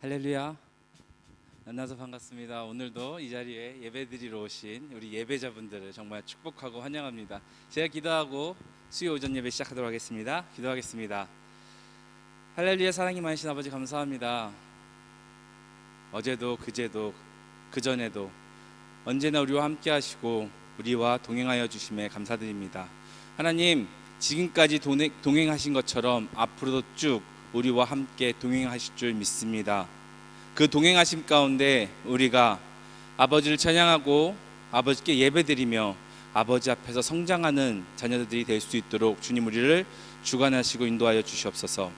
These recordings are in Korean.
할렐루야. 만나서 반갑습니다. 오늘도 이 자리에 예배드리러 오신 우리 예배자분들을 정말 축복하고 환영합니다. 제가 기도하고 수요 오전 예배 시작하도록 하겠습니다. 기도하겠습니다. 할렐루야. 사랑이 많으신 아버지 감사합니다. 어제도 그제도 그전에도 언제나 우리와 함께 하시고 우리와 동행하여 주심에 감사드립니다. 하나님, 지금까지 동행하신 것처럼 앞으로도 쭉 우리와 함께 동행하실 줄 믿습니다. 그 동행하심 가운데 우리가 아버지를 찬양하고 아버지께 예배드리며 아버지 앞에서 성장하는 자녀들이 될 수 있도록 주님 우리를 주관하시고 인도하여 주시옵소서.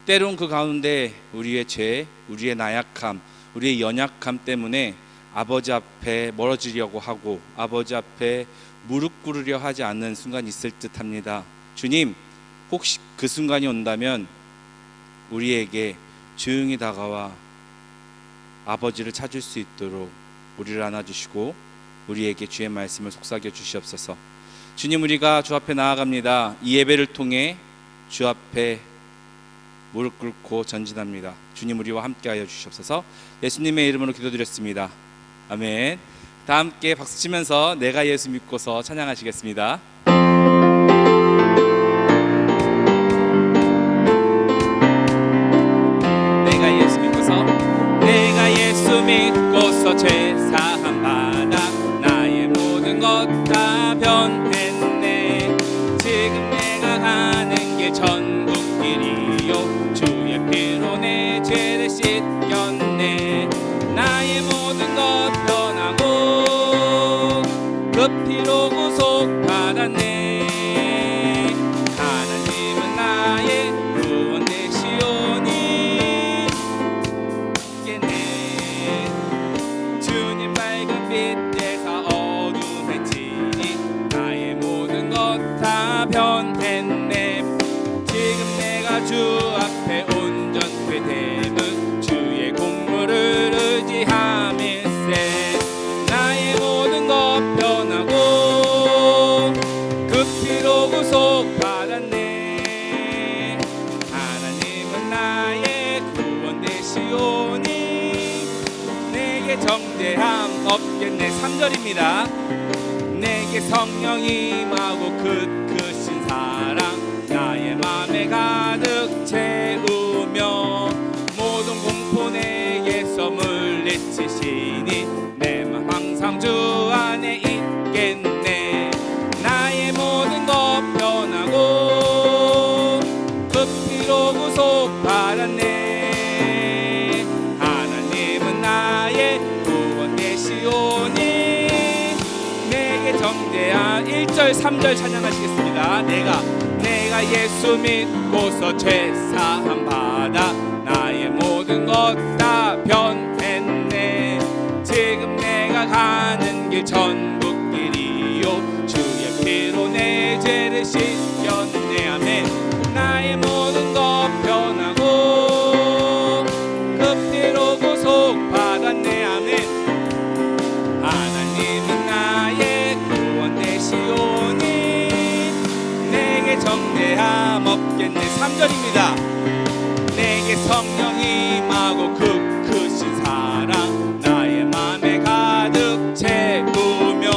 때론 그 가운데 우리의 죄, 우리의 나약함, 우리의 연약함 때문에 아버지 앞에 멀어지려고 하고 아버지 앞에 무릎 꿇으려 하지 않는 순간이 있을 듯 합니다. 주님, 혹시 그 순간이 온다면 우리에게 조용히 다가와 아버지를 찾을 수 있도록 우리를 안아주시고 우리에게 주의 말씀을 속삭여 주시옵소서. 주님, 우리가 주 앞에 나아갑니다. 이 예배를 통해 주 앞에 무릎 꿇고 전진합니다. 주님, 우리와 함께하여 주시옵소서. 예수님의 이름으로 기도드렸습니다. 아멘. 다 함께 박수 치면서 내가 예수 믿고서 찬양하시겠습니다. 믿고서 죄 사함 받아 나의 모든 것 다 변했네. 지금 내가 가는 길 천국 길이요 주의 피로 내 죄를 씻겼네. 나의 모든 것 변하고 그 피로 구속 받았네. 하나님은 나의 구원 되시오니 빛에서 어둠에 지니 나의 모든 것 다 변했네. 지금 내가 주 앞에 온전케 됨은 주의 공로를 의지함일세. 나의 모든 것 변하고 그 피로 구속 받았네. 하나님은 나의 구원 되시오니 내게 정죄함 없겠네. 3절입니다. 내게 성령이 임하고 크신 사랑 나의 맘에 가득 채우며 모든 공포 내게서 물리치시니 내 맘 항상 주 안에 있겠네. 나의 모든 것 변하고 그 피로 구속 받았네. 하나님은 나의 구원 되시오니 내게 정죄한 1절 3절 찬양하시겠습니다. 내가 예수 믿고서 죄 사함 받아 나의 모든 것 다 변했네. 지금 내가 가는 길 천국 길이요 주의 피로 내 죄를 씻겼네. 아멘. 나의 모든 것 변하고 그 피로 구속 받았네. 아멘. 하나님은 나의 구원 되시오니 내게 정죄함 없겠네. 3절입니다. 내게 성령이 임하고 크신 사랑 나의 맘에 가득 채우며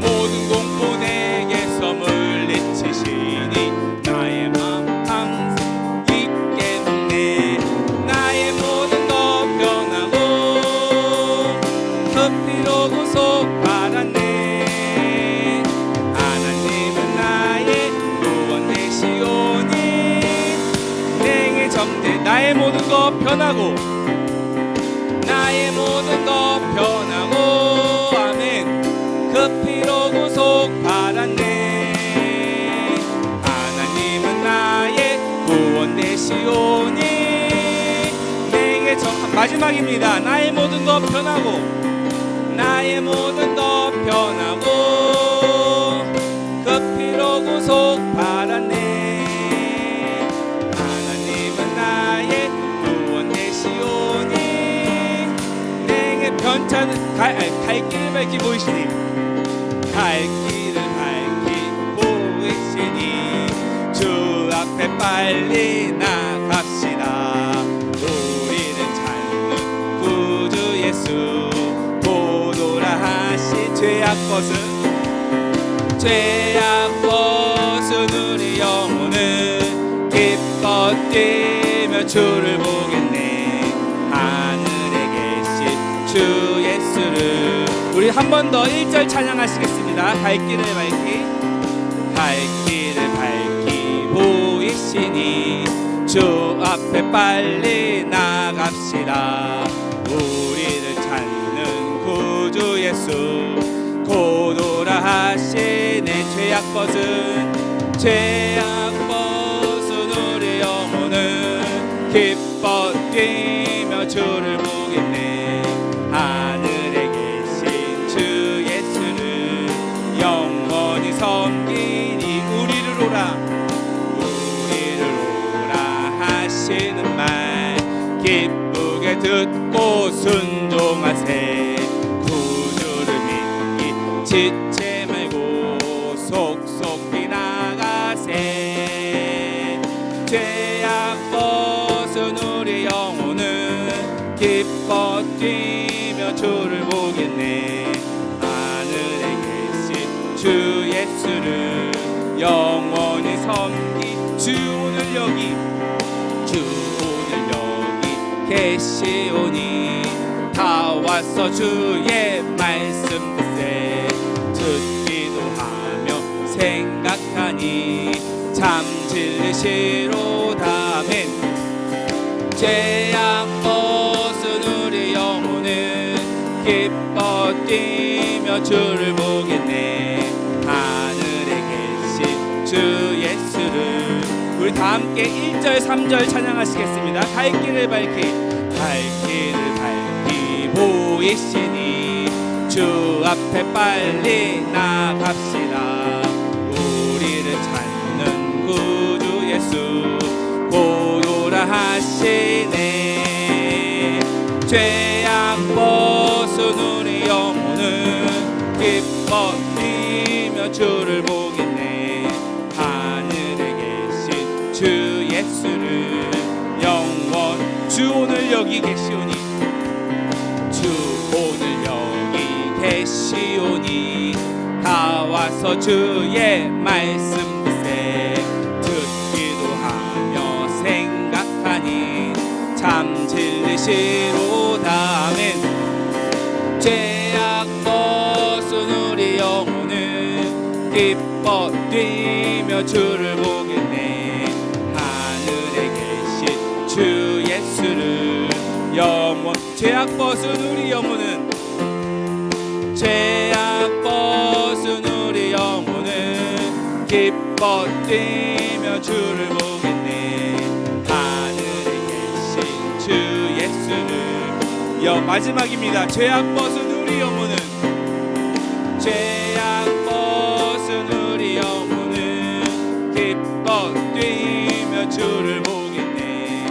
모든 공포 내게서 물리치시니 나의 맘 항상 있겠네. 나의 모든 것 변하고 그 피로 구속 받았네. 하나님은 나의 구원 되시오니 내게 정죄 나의 모든 것 변하고 나의 모든 것 변하고 아멘. 그 피로 구속 받았네. 하나님은 나의 구원 되시오니 내게 마지막입니다. 나의 모든 것 변하고 나의 모든 것 변하고 그 피로 구속 받았네. 하나님은 나의 구원 되시오니 내게 편찮은 갈 길을 밝히 보이시니 갈 길을 밝히 보이시니 주 앞에 빨리 나갑시다. 우리는 죄악 벗은 우리 영혼은 기뻐 뛰며 주를 보겠네. 하늘에 계신 주 예수를. 우리 한 번 더 1절 찬양하시겠습니다. 갈 길을 밝히 보이시니 주 앞에 빨리 나갑시다. 우리를 찾는 구주 예수 고도라 하시네. 죄악 벗은 우리 영혼은 기뻐 뛰며 주를 보겠네. 하늘에 계신 주 예수를 영원히 섬기니 우리를 오라 하시는 말 기쁘게 듣고 순종하세. 구주를 믿기 지체 말고 속속히 나가세. 죄악 벗은 우리 영혼은 기뻐 뛰며 주를 보겠네. 하늘에 계신 주 예수를 영원히 섬기. 주 오늘 여기 계시오니 다 와서 주의 말씀 듣세. 듣기도 하며 생각하니 참 진리시로다. 아멘. 죄악 벗은 우리 영혼은 기뻐 뛰며 주를 보겠네. 하늘에 계신 주 예수를. 우리 다 함께 1절 3절 찬양하시겠습니다. 갈 길을 밝히 보이시니 주 앞에 빨리 나갑시다. 우리를 찾는 구주 예수 고도라 하시네. 죄악 벗은 우리 영혼은 기뻐 뛰며 주를 보겠네. 하늘에 계신 주 예수를 영원. 주 오늘 여기 계시오니 주 오늘 여기 계시오니 다 와서 주의 말씀 듣세. 듣기도 하며 생각하니 참 진리시로다. 아멘. 죄악 벗은 우리 영혼은 기뻐 뛰며 주를 보겠네. 하늘에 계신 주 예수를 영원. 죄악 벗은 우리 영혼은 기뻐 뛰며 주를 보겠네. 하늘에 계신 주 예수를 마지막입니다. 죄악 벗은 우리 영혼은 기뻐 뛰며 주를 보겠네.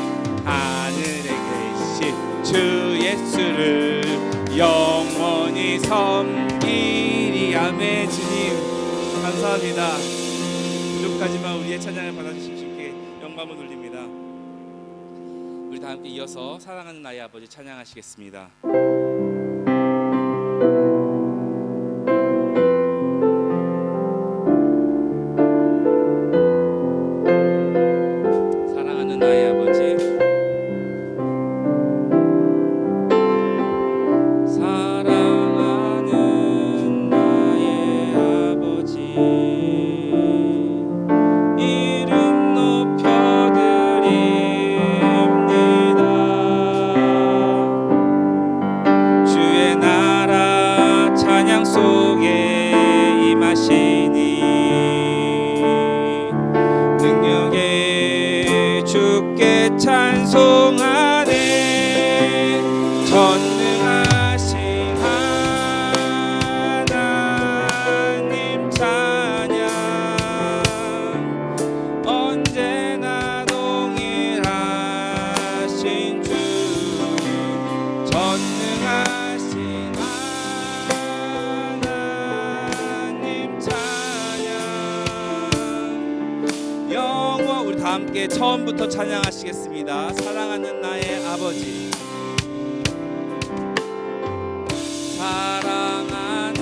하늘에 계신 주 예수를 영원히 섬기리. 아멘. 주님 감사합니다. 부족하지만 우리의 찬양을 받아주신 주께 영광을 돌립니다. 우리 다 함께 이어서 사랑하는 나의 아버지 찬양하시겠습니다. 사랑하는 나의 아버지, 사랑하는 나의 아버지, 이름 높여드립니다. 주의 나라 찬양 속에 임하시니 능력에 주께 찬송하네. 전능하신 하나님 찬양, 언제나 동일하신 주. 전능하신 하나님 찬양 영원. 우리 다 함께 처음부터 찬양하시겠습니다. 사랑하는 나의 아버지, 사랑하는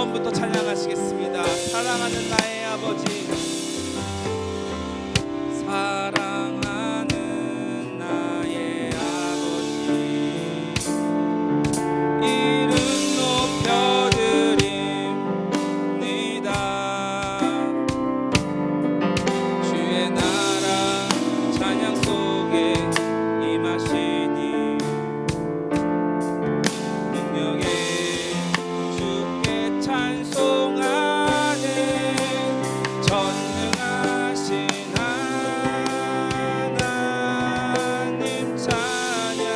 처음부터 찬양하시겠습니다. 사랑하는 나의 아버지, 사랑하는 나의 아버지, 이름 높여드립니다. 주의 나라 찬양 속에 임하시니 능력에 주께 찬송하네. 전능하신 하나님 찬양,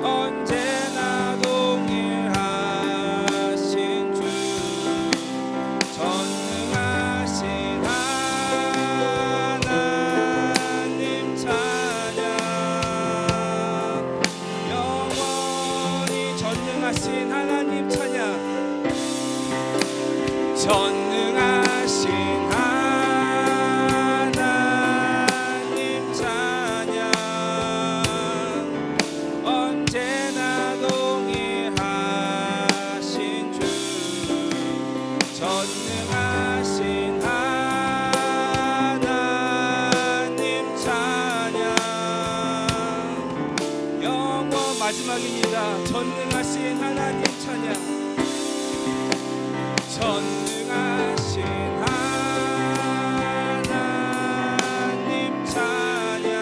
언제나 동일하신 주, 전능하신 하나님 찬양, 영원히 전능하신 하나님 찬양, 전능하신 하나님 찬양, 언제나 동일하신 주, 전능하신 하나님 찬양, 영원 마지막입니다. 전능하신 하나님 찬양, 전능하신 하나님 찬양,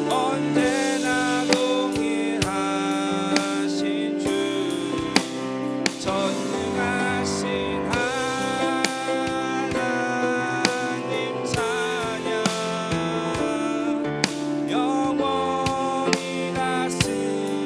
언제나 동일하신 주, 전능하신 하나님 찬양, 영원히 다스리시는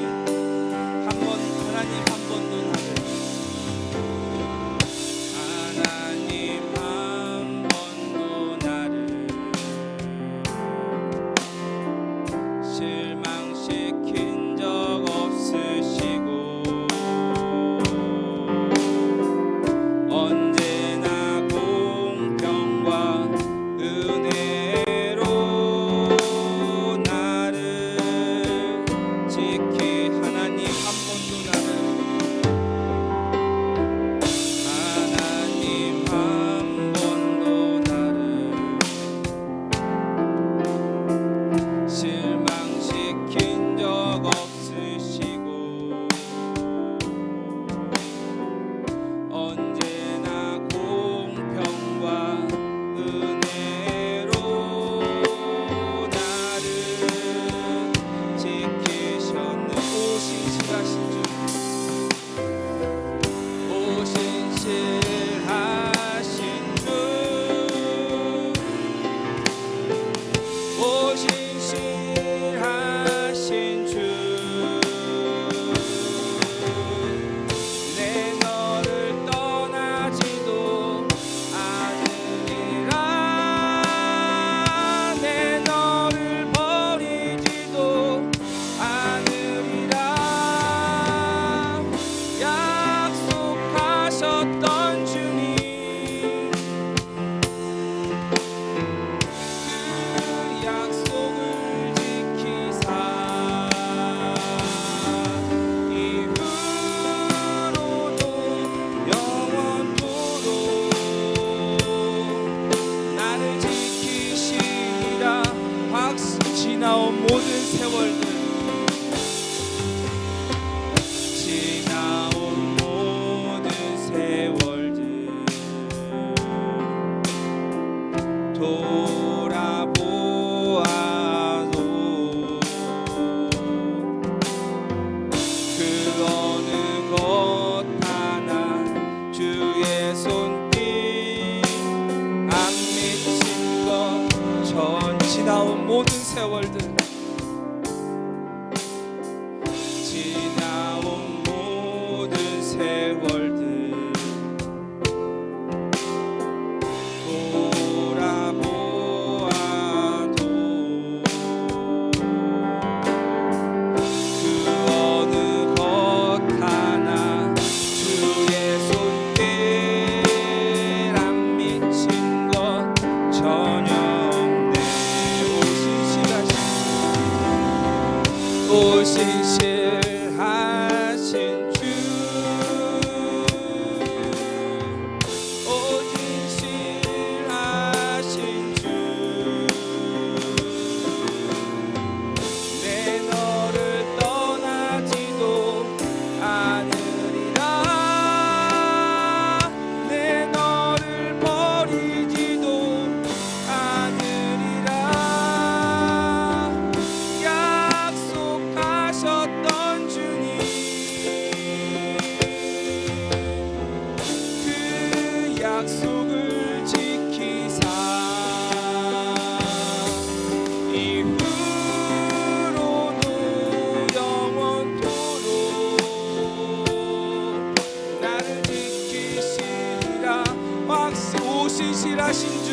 신실하신 주,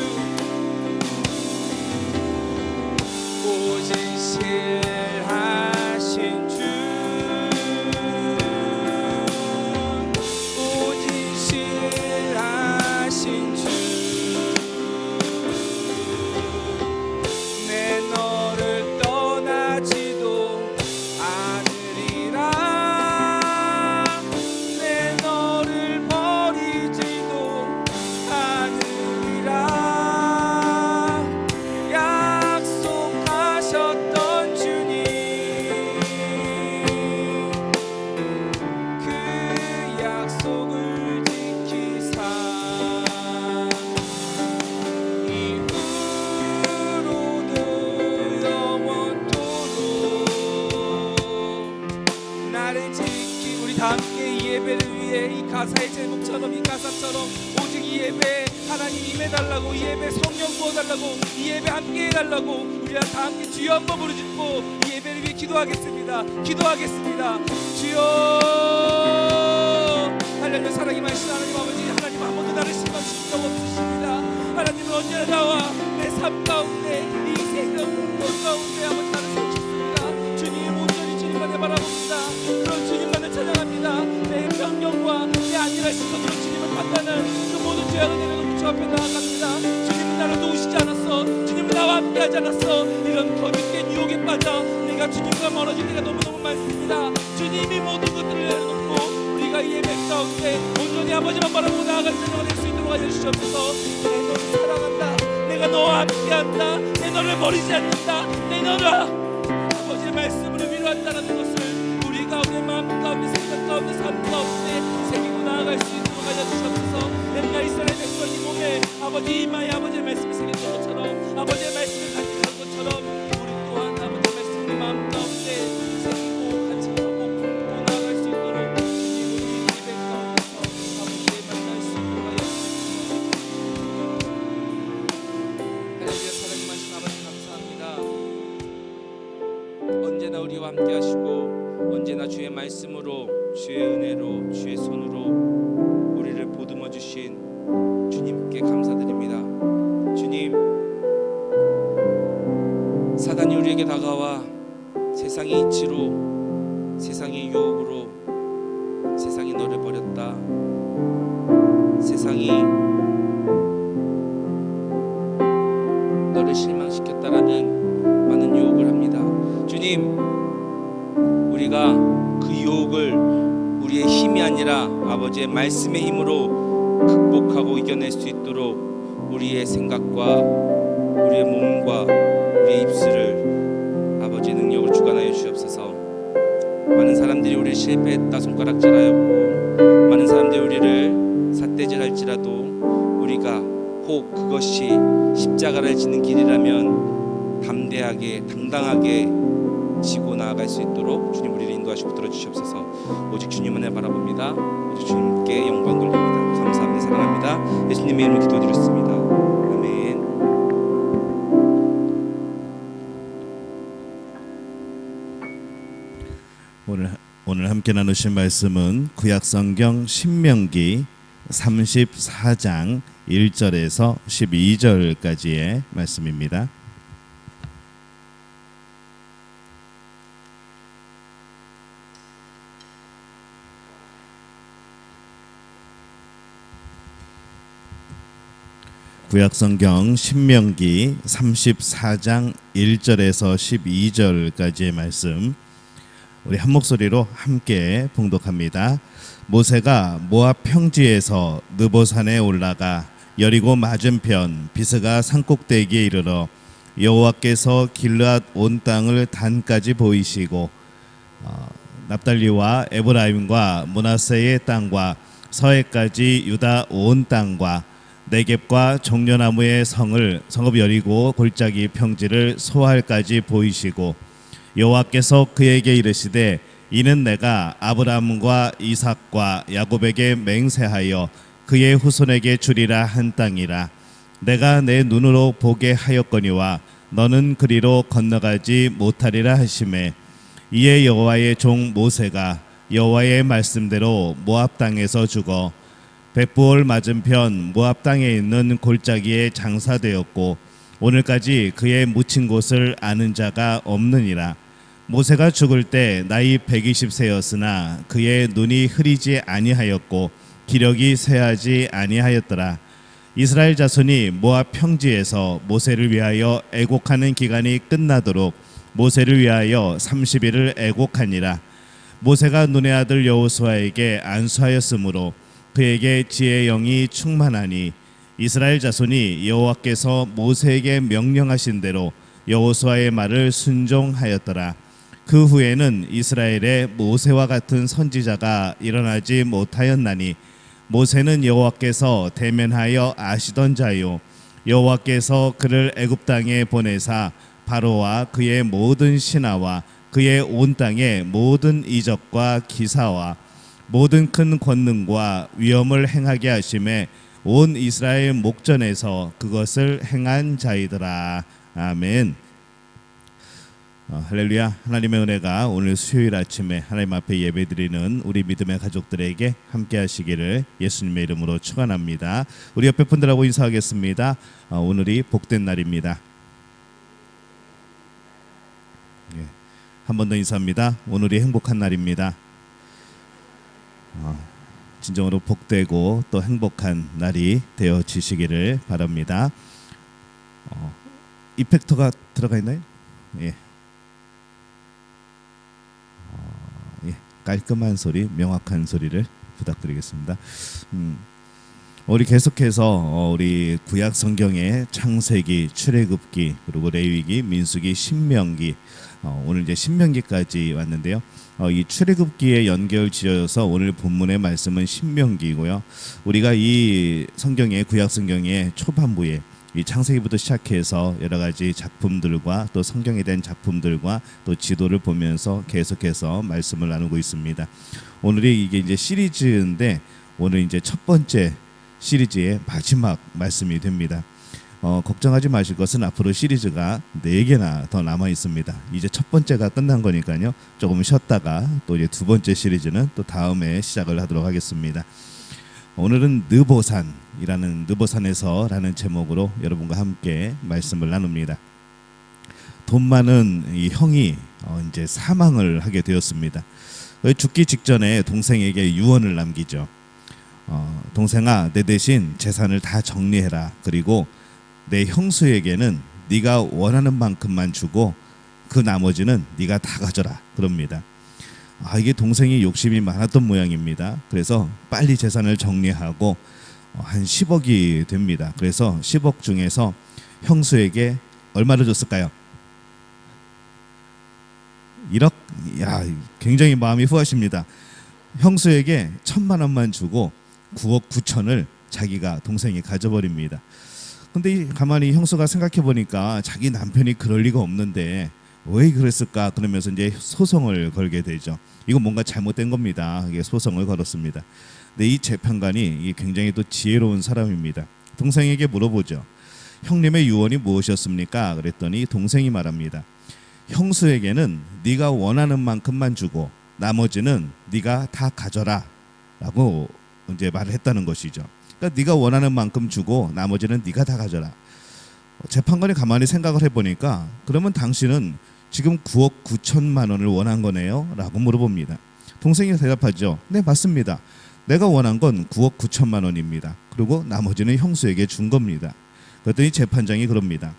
오직 신실하신 주, 오직 신실하신 주, 내 너를 떠나지도 않으리라, 내 너를 버리지도 않으리라. 약속하셨던 주님, 그 약속을 지키사 이후로도 영원토록 나를 지키. 우리 다 함께 이 예배를 위해 이 가사의 제목처럼, 이 가사처럼 오직 이 예배에 하나님 임해달라고, 이 예배에 성령 부어달라고, 이 예배 함께 해달라고 우리가 다 함께 주여 한번 부르짖고 이 예배를 위해 기도하겠습니다. 기도하겠습니다. 주여. 할렐루야. 사랑이 많으신 하나님 아버지, 하나님 한 번도 나를 실망시킨 적 없으십니다. 하나님은 언제나 나와 내 삶 가운데, 이 생각 공동 가운데 아버지 나를 세우셨습니다. 주님 온전히 주님만을 바라봅니다. 그런 주님만을 찬양합니다. 내 병력과 내 안일하신 것으로 주님을 판단한 그 모든 죄악을 내려놓고 주 앞에 나아갑니다. 주님은 나를 도우시지 않았어. 주님은 나와 함께하지 않았어. 이런 거짓된 유혹에 빠져 내가 주님과 멀어질 때가 너무너무 많습니다. 주님이 모든 것들을 내려놓고 우리가 이 예배 가운데 온전히 아버지만 바라보고 나아갈 자녀가 될 수 있도록 알려주시옵소서. 내 너를 사랑한다, 내가 너와 함께한다, 내 너를 버리지 않는다, 내 너를 아버지의 말씀으로 위로한다는 것을 우리 가운데, 마음 가운데, 생각 가운데, 삶 가운데 새기고 나아갈 수 있도록 알려주시옵소서. 옛날 이스라엘 백성이 몸에 아버지 이마에 아버지의 말씀이 새겼던 것처럼, 아버지의 말씀을 간직한 것처럼 우리 또한 아버지의 말씀을 마음 가운데 새기고 간직하고 품고 나아갈 수 있도록 주님 우리 예배 가운데서 아버지의 만날 수 있도록 하여주시옵소서. 할렐루야. 사랑이 많으신 아버지 감사합니다. 언제나 우리와 함께 하시고 언제나 주의 말씀으로, 주의 은혜로, 주의 손으로 우리를 보듬어 주신 주님께 감사드립니다. 주님, 사단이 우리에게 다가와 세상의 이치로, 세상의 유혹으로 세상이 너를 버렸다, 세상이 너를 실망시켰다라는 많은 유혹을 합니다. 주님, 우리가 그 유혹을 우리의 힘이 아니라 아버지의 말씀의 힘으로 극복하고 이겨낼 수 있도록 우리의 생각과 우리의 몸과 우리의 입술을 아버지의 능력을 주관하여 주시옵소서. 많은 사람들이 우리를 실패했다 손가락질하였고, 많은 사람들이 우리를 삿대질할지라도 우리가 혹 그것이 십자가를 지는 길이라면 담대하게 당당하게 지고 나아갈 수 있도록 주님 우리를 인도하시고 들어주시옵소서. 오직 주님만을 바라봅니다. 오직 주님께 영광 돌립니다. 감사합니다. 사랑합니다. 예수님의 이름으로 기도드렸습니다. 아멘. 오늘 함께 나누신 말씀은 구약성경 신명기 34장 1절에서 12절까지의 말씀입니다. 구약성경 신명기 34장 1절에서 12절까지의 말씀, 우리 한 목소리로 함께 봉독합니다. 모세가 모압 평지에서 느보산에 올라가 여리고 맞은편 비스가 산꼭대기에 이르러 여호와께서 길르앗 온 땅을 단까지 보이시고 납달리와 에브라임과 므낫세의 땅과 서해까지 유다 온 땅과 네겝과 종려나무의 성읍 여리고 골짜기 평지를 소할까지 보이시고 여호와께서 그에게 이르시되 이는 내가 아브라함과 이삭과 야곱에게 맹세하여 그의 후손에게 주리라 한 땅이라. 내가 내 눈으로 보게 하였거니와 너는 그리로 건너가지 못하리라 하시매, 이에 여호와의 종 모세가 여호와의 말씀대로 모압 땅에서 죽어 벳부올 맞은편 모압 땅에 있는 골짜기에 장사되었고 오늘까지 그의 묻힌 곳을 아는 자가 없느니라. 모세가 죽을 때 나이 120세였으나 그의 눈이 흐리지 아니하였고 기력이 쇠하지 아니하였더라. 이스라엘 자손이 모압 평지에서 모세를 위하여 애곡하는 기간이 끝나도록 모세를 위하여 30일을 애곡하니라. 모세가 눈의 아들 여호수아에게 안수하였으므로 그에게 지혜의 영이 충만하니 이스라엘 자손이 여호와께서 모세에게 명령하신 대로 여호수아의 말을 순종하였더라. 그 후에는 이스라엘에 모세와 같은 선지자가 일어나지 못하였나니 모세는 여호와께서 대면하여 아시던 자요 여호와께서 그를 애굽 땅에 보내사 바로와 그의 모든 신하와 그의 온 땅의 모든 이적과 기사와 모든 큰 권능과 위엄을 행하게 하심에 온 이스라엘 목전에서 그것을 행한 자이더라. 아멘. 할렐루야. 하나님의 은혜가 오늘 수요일 아침에 하나님 앞에 예배드리는 우리 믿음의 가족들에게 함께 하시기를 예수님의 이름으로 축원합니다. 우리 옆에 분들하고 인사하겠습니다. 오늘이 복된 날입니다. 한 번 더 인사합니다. 오늘이 행복한 날입니다. 진정으로 복되고 또 행복한 날이 되어지시기를 바랍니다. 이펙터가 들어가 있나요? 예. 깔끔한 소리, 명확한 소리를 부탁드리겠습니다. 우리 계속해서 우리 구약 성경의 창세기, 출애굽기, 그리고 레위기, 민수기, 신명기, 오늘 이제 신명기까지 왔는데요. 이 출애굽기에 연결 지어서 오늘 본문의 말씀은 신명기고요. 우리가 이 성경의 구약 성경의 초반부에 이 창세기부터 시작해서 여러 가지 작품들과 또 성경에 대한 작품들과 또 지도를 보면서 계속해서 말씀을 나누고 있습니다. 오늘이 이게 이제 시리즈인데 오늘 이제 첫 번째 시리즈의 마지막 말씀이 됩니다. 걱정하지 마실 것은 앞으로 시리즈가 4개나 더 남아 있습니다. 이제 첫 번째가 끝난 거니까요. 조금 쉬었다가 또 이제 두 번째 시리즈는 또 다음에 시작을 하도록 하겠습니다. 오늘은 느보산에서라는 제목으로 여러분과 함께 말씀을 나눕니다. 돈 많은 이 형이 이제 사망을 하게 되었습니다. 죽기 직전에 동생에게 유언을 남기죠. 동생아, 내 대신 재산을 다 정리해라. 그리고 내 형수에게는 네가 원하는 만큼만 주고 그 나머지는 네가 다 가져라. 그럽니다. 이게 동생이 욕심이 많았던 모양입니다. 그래서 빨리 재산을 정리하고 한 10억이 됩니다. 그래서 10억 중에서 형수에게 얼마를 줬을까요? 1억? 야, 굉장히 마음이 후하십니다. 형수에게 1,000만 원만 주고 9억 9천을 자기가 동생이 가져버립니다. 근데 가만히 형수가 생각해 보니까 자기 남편이 그럴 리가 없는데 왜 그랬을까? 그러면서 이제 소송을 걸게 되죠. 이거 뭔가 잘못된 겁니다. 이게 소송을 걸었습니다. 근데 이 재판관이 이게 굉장히 또 지혜로운 사람입니다. 동생에게 물어보죠. 형님의 유언이 무엇이었습니까? 그랬더니 동생이 말합니다. 형수에게는 네가 원하는 만큼만 주고 나머지는 네가 다 가져라 라고 이제 말을 했다는 것이죠. 그러니까 네가 원하는 만큼 주고 나머지는 네가 다 가져라. 재판관이 가만히 생각을 해보니까 그러면 당신은 지금 9억 9천만 원을 원한 거네요? 라고 물어봅니다. 동생이 대답하죠. 네, 맞습니다. 내가 원한 건 9억 9천만 원입니다. 그리고 나머지는 형수에게 준 겁니다. 그랬더니 재판장이 그럽니다.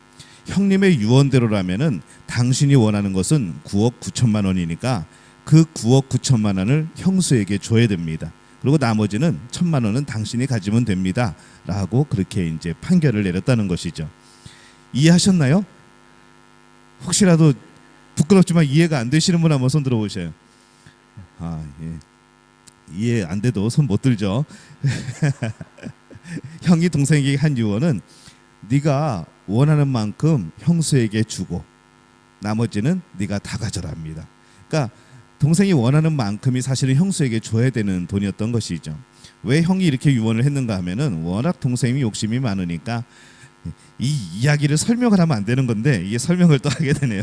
형님의 유언대로라면은 당신이 원하는 것은 9억 9천만 원이니까 그 9억 9천만 원을 형수에게 줘야 됩니다. 그리고 나머지는 1,000만 원은 당신이 가지면 됩니다. 라고 그렇게 이제 판결을 내렸다는 것이죠. 이해하셨나요? 혹시라도 부끄럽지만 이해가 안 되시는 분 한번 손 들어보세요. 예. 이해 안 돼도 손 못 들죠. 형이 동생에게 한 유언은 네가 원하는 만큼 형수에게 주고 나머지는 네가 다 가져라 합니다. 그러니까 동생이 원하는 만큼이 사실은 형수에게 줘야 되는 돈이었던 것이죠. 왜 형이 이렇게 유언을 했는가 하면은 워낙 동생이 욕심이 많으니까 이 이야기를 설명을 하면 안 되는 건데 이게 설명을 또 하게 되네요.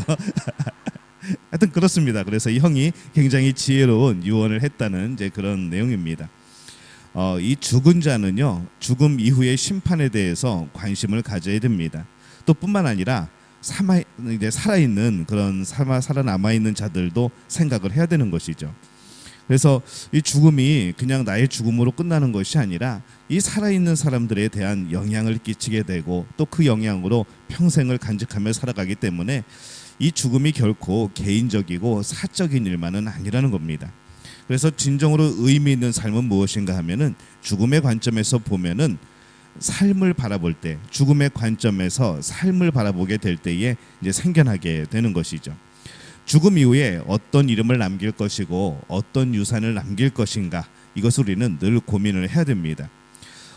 하여튼 그렇습니다. 그래서 이 형이 굉장히 지혜로운 유언을 했다는 이제 그런 내용입니다. 이 죽은 자는요, 죽음 이후의 심판에 대해서 관심을 가져야 됩니다. 또 뿐만 아니라 이제 살아있는 그런 살아남아 있는 자들도 생각을 해야 되는 것이죠. 그래서 이 죽음이 그냥 나의 죽음으로 끝나는 것이 아니라 이 살아있는 사람들에 대한 영향을 끼치게 되고 또 그 영향으로 평생을 간직하며 살아가기 때문에 이 죽음이 결코 개인적이고 사적인 일만은 아니라는 겁니다. 그래서 진정으로 의미 있는 삶은 무엇인가 하면은 죽음의 관점에서 보면은 삶을 바라볼 때, 죽음의 관점에서 삶을 바라보게 될 때에 이제 생겨나게 되는 것이죠. 죽음 이후에 어떤 이름을 남길 것이고 어떤 유산을 남길 것인가, 이것을 우리는 늘 고민을 해야 됩니다.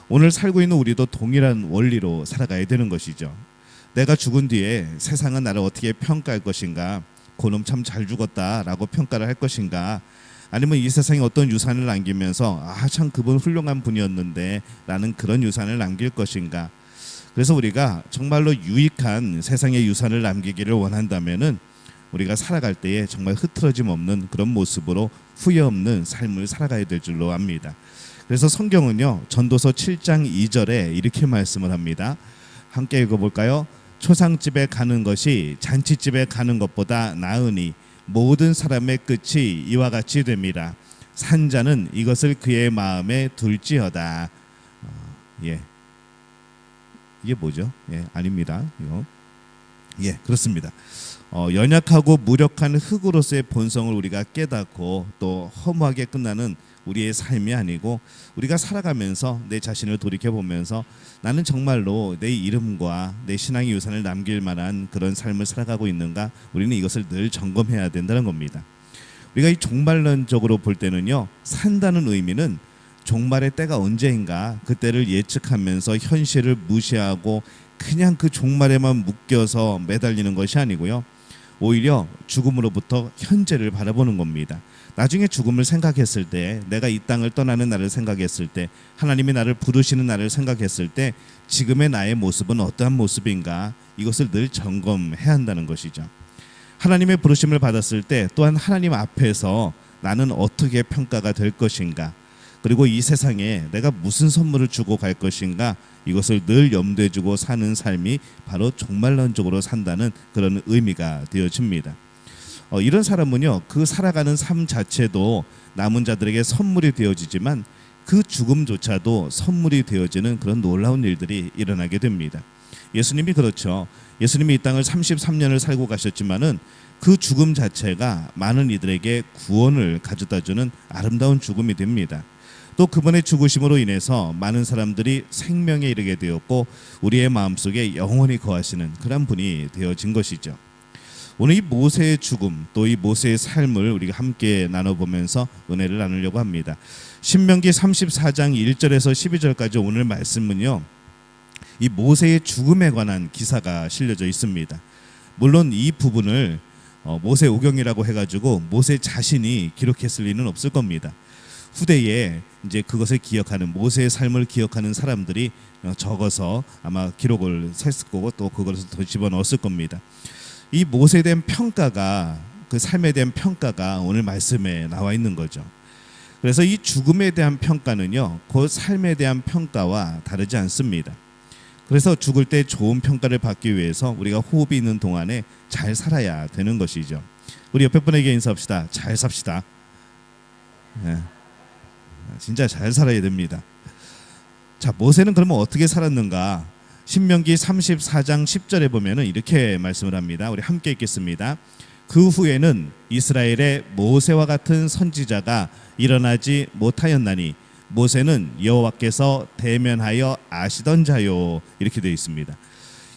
오늘 살고 있는 우리도 동일한 원리로 살아가야 되는 것이죠. 내가 죽은 뒤에 세상은 나를 어떻게 평가할 것인가, 그놈 참 잘 죽었다라고 평가를 할 것인가, 아니면 이 세상에 어떤 유산을 남기면서 참 그분 훌륭한 분이었는데 라는 그런 유산을 남길 것인가. 그래서 우리가 정말로 유익한 세상의 유산을 남기기를 원한다면은 우리가 살아갈 때에 정말 흐트러짐 없는 그런 모습으로 후회 없는 삶을 살아가야 될 줄로 압니다. 그래서 성경은요, 전도서 7장 2절에 이렇게 말씀을 합니다. 함께 읽어볼까요? 초상집에 가는 것이 잔치집에 가는 것보다 나으니 모든 사람의 끝이 이와 같이 됩니다. 산자는 이것을 그의 마음에 둘지어다. 예, 이게 뭐죠? 예, 아닙니다. 이거. 예, 그렇습니다. 연약하고 무력한 흙으로서의 본성을 우리가 깨닫고 또 허무하게 끝나는 우리의 삶이 아니고, 우리가 살아가면서 내 자신을 돌이켜보면서 나는 정말로 내 이름과 내 신앙의 유산을 남길 만한 그런 삶을 살아가고 있는가, 우리는 이것을 늘 점검해야 된다는 겁니다. 우리가 이 종말론적으로 볼 때는요, 산다는 의미는 종말의 때가 언제인가 그때를 예측하면서 현실을 무시하고 그냥 그 종말에만 묶여서 매달리는 것이 아니고요, 오히려 죽음으로부터 현재를 바라보는 겁니다. 나중에 죽음을 생각했을 때, 내가 이 땅을 떠나는 날을 생각했을 때, 하나님이 나를 부르시는 날을 생각했을 때 지금의 나의 모습은 어떠한 모습인가, 이것을 늘 점검해야 한다는 것이죠. 하나님의 부르심을 받았을 때 또한 하나님 앞에서 나는 어떻게 평가가 될 것인가, 그리고 이 세상에 내가 무슨 선물을 주고 갈 것인가, 이것을 늘 염두에 두고 사는 삶이 바로 종말론적으로 산다는 그런 의미가 되어집니다. 이런 사람은요, 그 살아가는 삶 자체도 남은 자들에게 선물이 되어지지만 그 죽음조차도 선물이 되어지는 그런 놀라운 일들이 일어나게 됩니다. 예수님이 그렇죠. 예수님이 이 땅을 33년을 살고 가셨지만은 그 죽음 자체가 많은 이들에게 구원을 가져다주는 아름다운 죽음이 됩니다. 또 그분의 죽으심으로 인해서 많은 사람들이 생명에 이르게 되었고 우리의 마음속에 영원히 거하시는 그런 분이 되어진 것이죠. 오늘 이 모세의 죽음, 또 이 모세의 삶을 우리가 함께 나눠보면서 은혜를 나누려고 합니다. 신명기 34장 1절에서 12절까지 오늘 말씀은요, 이 모세의 죽음에 관한 기사가 실려져 있습니다. 물론 이 부분을 모세 오경이라고 해가지고 모세 자신이 기록했을 리는 없을 겁니다. 후대에 이제 그것을 기억하는, 모세의 삶을 기억하는 사람들이 적어서 아마 기록을 셌을 거고 또 그것을 더 집어넣었을 겁니다. 이 모세에 대한 평가가, 그 삶에 대한 평가가 오늘 말씀에 나와 있는 거죠. 그래서 이 죽음에 대한 평가는요, 그 삶에 대한 평가와 다르지 않습니다. 그래서 죽을 때 좋은 평가를 받기 위해서 우리가 호흡이 있는 동안에 잘 살아야 되는 것이죠. 우리 옆에 분에게 인사합시다. 잘 삽시다. 네. 진짜 잘 살아야 됩니다. 자, 모세는 그러면 어떻게 살았는가? 신명기 34장 10절에 보면은 이렇게 말씀을 합니다. 우리 함께 읽겠습니다. 그 후에는 이스라엘의 모세와 같은 선지자가 일어나지 못하였나니 모세는 여호와께서 대면하여 아시던 자요. 이렇게 되어 있습니다.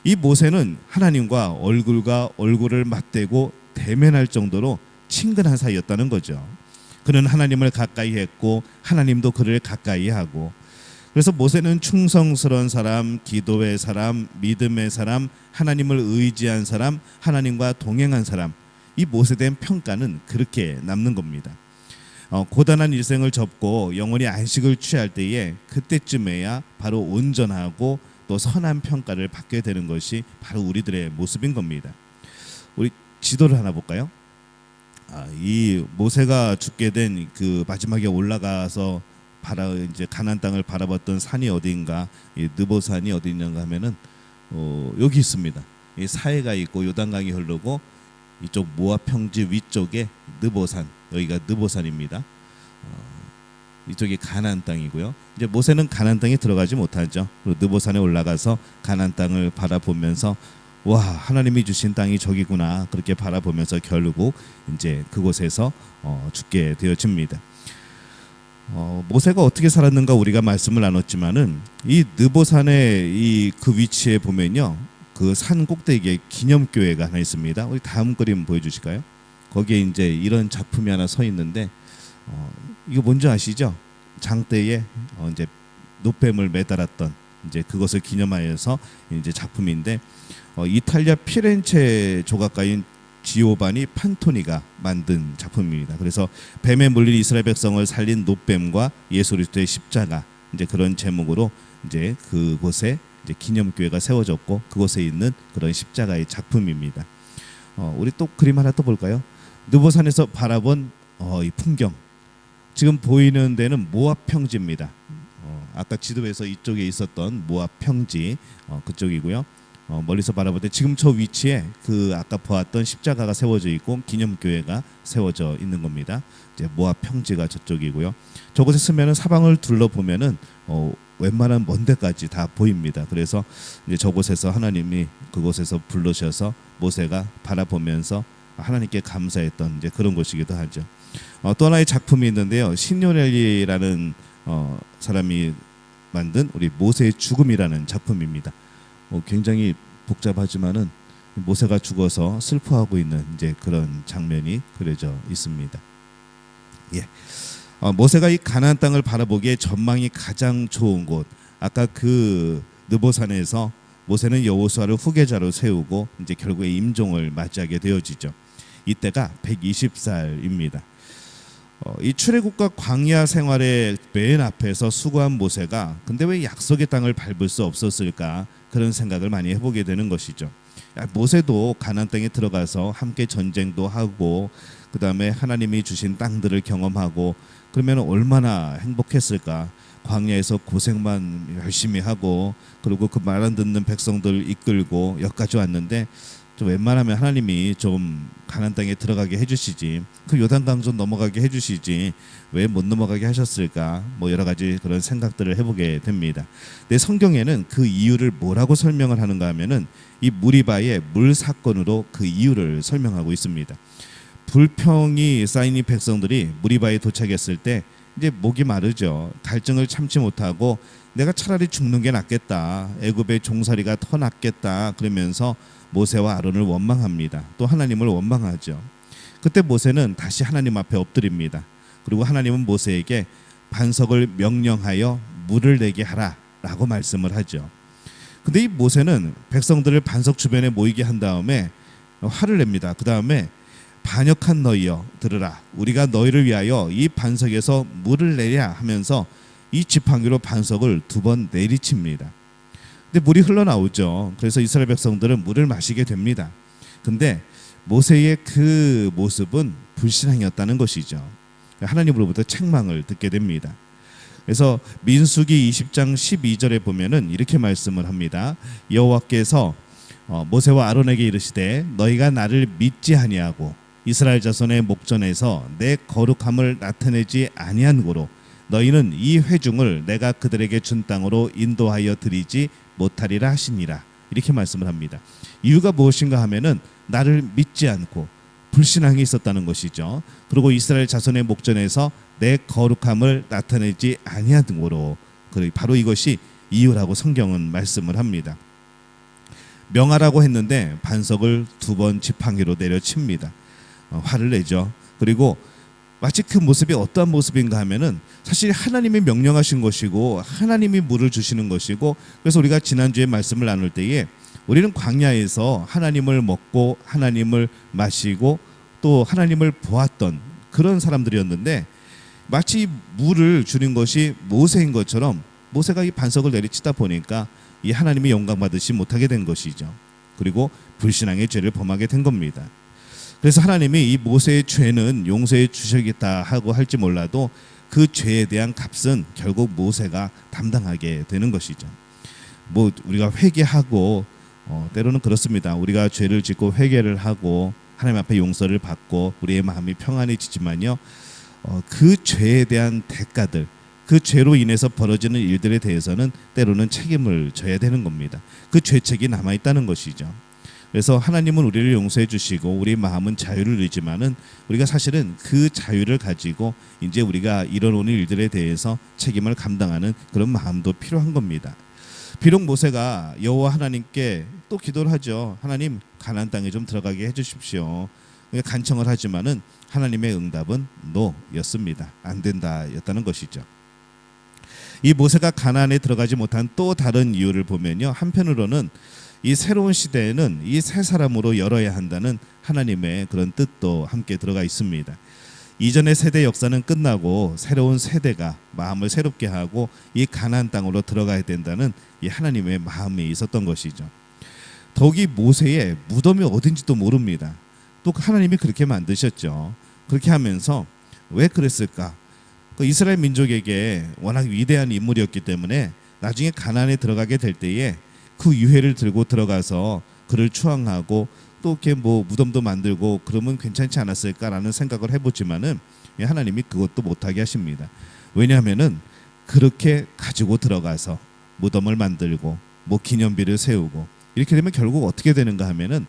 이 모세는 하나님과 얼굴과 얼굴을 맞대고 대면할 정도로 친근한 사이였다는 거죠. 그는 하나님을 가까이 했고 하나님도 그를 가까이 하고, 그래서 모세는 충성스러운 사람, 기도의 사람, 믿음의 사람, 하나님을 의지한 사람, 하나님과 동행한 사람, 이 모세에 대한 평가는 그렇게 남는 겁니다. 고단한 일생을 접고 영원히 안식을 취할 때에 그때쯤에야 바로 온전하고 또 선한 평가를 받게 되는 것이 바로 우리들의 모습인 겁니다. 우리 지도를 하나 볼까요? 이 모세가 죽게 된 그 마지막에 올라가서 이제 가나안 땅을 바라봤던 산이 어디인가, 이 느보산이 어디 있는가 하면은 여기 있습니다. 이 사해가 있고 요단강이 흐르고 이쪽 모압 평지 위쪽에 느보산, 여기가 느보산입니다. 이쪽이 가나안 땅이고요. 이제 모세는 가나안 땅에 들어가지 못하죠. 그리고 느보산에 올라가서 가나안 땅을 바라보면서 와, 하나님이 주신 땅이 저기구나, 그렇게 바라보면서 결국 이제 그곳에서 죽게 되어집니다. 모세가 어떻게 살았는가 우리가 말씀을 나눴지만은 이 느보산의 이 그 위치에 보면요, 그 산 꼭대기에 기념교회가 하나 있습니다. 우리 다음 그림 보여주실까요? 거기에 이제 이런 작품이 하나 서 있는데 이거 뭔지 아시죠? 장대에 이제 노뱀을 매달았던 이제 그것을 기념하여서 이제 작품인데 이탈리아 피렌체 조각가인 지오바니 판토니가 만든 작품입니다. 그래서 뱀에 물린 이스라엘 백성을 살린 노뱀과 예수 그리스도의 십자가, 이제 그런 제목으로 이제 그곳에 이제 기념교회가 세워졌고 그곳에 있는 그런 십자가의 작품입니다. 우리 또 그림 하나 또 볼까요? 느보산에서 바라본 이 풍경, 지금 보이는 데는 모압 평지입니다. 아까 지도에서 이쪽에 있었던 모압 평지 그쪽이고요. 멀리서 바라볼 때 지금 저 위치에 그 아까 보았던 십자가가 세워져 있고 기념교회가 세워져 있는 겁니다. 이제 모압 평지가 저쪽이고요. 저곳에 서면은 사방을 둘러보면은 웬만한 먼 데까지 다 보입니다. 그래서 이제 저곳에서 하나님이 그곳에서 부르셔서 모세가 바라보면서 하나님께 감사했던 이제 그런 곳이기도 하죠. 또 하나의 작품이 있는데요, 시뇨렐리라는 사람이 만든 우리 모세의 죽음이라는 작품입니다. 굉장히 복잡하지만은 모세가 죽어서 슬퍼하고 있는 이제 그런 장면이 그려져 있습니다. 예, 모세가 이 가나안 땅을 바라보기에 전망이 가장 좋은 곳, 아까 그 느보산에서 모세는 여호수아를 후계자로 세우고 이제 결국에 임종을 맞이하게 되어지죠. 이때가 120살입니다. 이 출애굽과 광야 생활의 맨 앞에서 수고한 모세가 근데 왜 약속의 땅을 밟을 수 없었을까, 그런 생각을 많이 해보게 되는 것이죠. 모세도 가나안 땅에 들어가서 함께 전쟁도 하고 그 다음에 하나님이 주신 땅들을 경험하고 그러면 얼마나 행복했을까. 광야에서 고생만 열심히 하고 그리고 그 말 안 듣는 백성들 이끌고 여기까지 왔는데 좀 웬만하면 하나님이 좀 가나안 땅에 들어가게 해주시지, 그 요단강 좀 넘어가게 해주시지 왜 못 넘어가게 하셨을까, 뭐 여러 가지 그런 생각들을 해보게 됩니다. 내 성경에는 그 이유를 뭐라고 설명을 하는가 하면은 이 무리바의 물 사건으로 그 이유를 설명하고 있습니다. 불평이 쌓인 이 백성들이 무리바에 도착했을 때 이제 목이 마르죠. 갈증을 참지 못하고 내가 차라리 죽는 게 낫겠다, 애굽의 종살이가 더 낫겠다, 그러면서 모세와 아론을 원망합니다. 또 하나님을 원망하죠. 그때 모세는 다시 하나님 앞에 엎드립니다. 그리고 하나님은 모세에게 반석을 명령하여 물을 내게 하라 라고 말씀을 하죠. 근데 이 모세는 백성들을 반석 주변에 모이게 한 다음에 화를 냅니다. 그 다음에 반역한 너희여 들으라, 우리가 너희를 위하여 이 반석에서 물을 내랴 하면서 이 지팡이로 반석을 2번 내리칩니다. 근데 물이 흘러나오죠. 그래서 이스라엘 백성들은 물을 마시게 됩니다. 근데 모세의 그 모습은 불신앙이었다는 것이죠. 하나님으로부터 책망을 듣게 됩니다. 그래서 민수기 20장 12절에 보면은 이렇게 말씀을 합니다. 여호와께서 모세와 아론에게 이르시되 너희가 나를 믿지 아니하고 이스라엘 자손의 목전에서 내 거룩함을 나타내지 아니한 고로 너희는 이 회중을 내가 그들에게 준 땅으로 인도하여 드리지 못하리라 하시니라, 이렇게 말씀을 합니다. 이유가 무엇인가 하면은 나를 믿지 않고 불신앙이 있었다는 것이죠. 그리고 이스라엘 자손의 목전에서 내 거룩함을 나타내지 아니한 고로, 바로 이것이 이유라고 성경은 말씀을 합니다. 명하라고 했는데 반석을 2번 지팡이로 내려칩니다. 화를 내죠. 그리고 마치 그 모습이 어떠한 모습인가 하면은 사실 하나님이 명령하신 것이고 하나님이 물을 주시는 것이고, 그래서 우리가 지난주에 말씀을 나눌 때에 우리는 광야에서 하나님을 먹고 하나님을 마시고 또 하나님을 보았던 그런 사람들이었는데 마치 물을 주는 것이 모세인 것처럼 모세가 이 반석을 내리치다 보니까 이 하나님이 영광 받으시 못하게 된 것이죠. 그리고 불신앙의 죄를 범하게 된 겁니다. 그래서 하나님이 이 모세의 죄는 용서해 주시겠다 하고 할지 몰라도 그 죄에 대한 값은 결국 모세가 담당하게 되는 것이죠. 뭐 우리가 회개하고 때로는 그렇습니다. 우리가 죄를 짓고 회개를 하고 하나님 앞에 용서를 받고 우리의 마음이 평안해지지만요, 그 죄에 대한 대가들, 그 죄로 인해서 벌어지는 일들에 대해서는 때로는 책임을 져야 되는 겁니다. 그 죄책이 남아 있다는 것이죠. 그래서 하나님은 우리를 용서해 주시고 우리 마음은 자유를 누리지만은 우리가 사실은 그 자유를 가지고 이제 우리가 일어나는 일들에 대해서 책임을 감당하는 그런 마음도 필요한 겁니다. 비록 모세가 여호와 하나님께 또 기도를 하죠. 하나님, 가나안 땅에 좀 들어가게 해주십시오. 간청을 하지만은 하나님의 응답은 노였습니다. 안 된다였다는 것이죠. 이 모세가 가나안에 들어가지 못한 또 다른 이유를 보면요, 한편으로는 이 새로운 시대에는 이 새 사람으로 열어야 한다는 하나님의 그런 뜻도 함께 들어가 있습니다. 이전의 세대 역사는 끝나고 새로운 세대가 마음을 새롭게 하고 이 가나안 땅으로 들어가야 된다는 이 하나님의 마음이 있었던 것이죠. 더욱이 모세의 무덤이 어딘지도 모릅니다. 또 하나님이 그렇게 만드셨죠. 그렇게 하면서 왜 그랬을까? 그 이스라엘 민족에게 워낙 위대한 인물이었기 때문에 나중에 가나안에 들어가게 될 때에 그 유해를 들고 들어가서 그를 추앙하고 또 이렇게 뭐 무덤도 만들고 그러면 괜찮지 않았을까라는 생각을 해보지만은 하나님이 그것도 못하게 하십니다. 왜냐하면은 그렇게 가지고 들어가서 무덤을 만들고 뭐 기념비를 세우고 이렇게 되면 결국 어떻게 되는가 하면은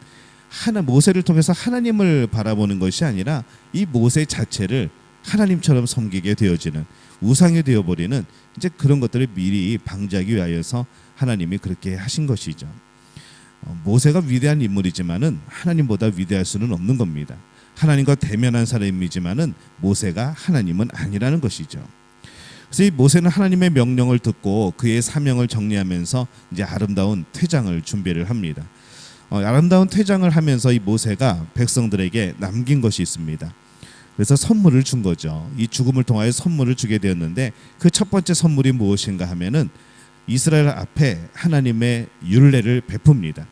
모세를 통해서 하나님을 바라보는 것이 아니라 이 모세 자체를 하나님처럼 섬기게 되어지는 우상이 되어버리는 이제 그런 것들을 미리 방지하기 위하여서 하나님이 그렇게 하신 것이죠. 모세가 위대한 인물이지만은 하나님보다 위대할 수는 없는 겁니다. 하나님과 대면한 사람이지만은 모세가 하나님은 아니라는 것이죠. 그래서 이 모세는 하나님의 명령을 듣고 그의 사명을 정리하면서 이제 아름다운 퇴장을 준비를 합니다. 아름다운 퇴장을 하면서 이 모세가 백성들에게 남긴 것이 있습니다. 그래서 선물을 준 거죠. 이 죽음을 통하여 선물을 주게 되었는데 그 첫 번째 선물이 무엇인가 하면은 이스라엘 앞에 하나님의 율례를 베풉니다.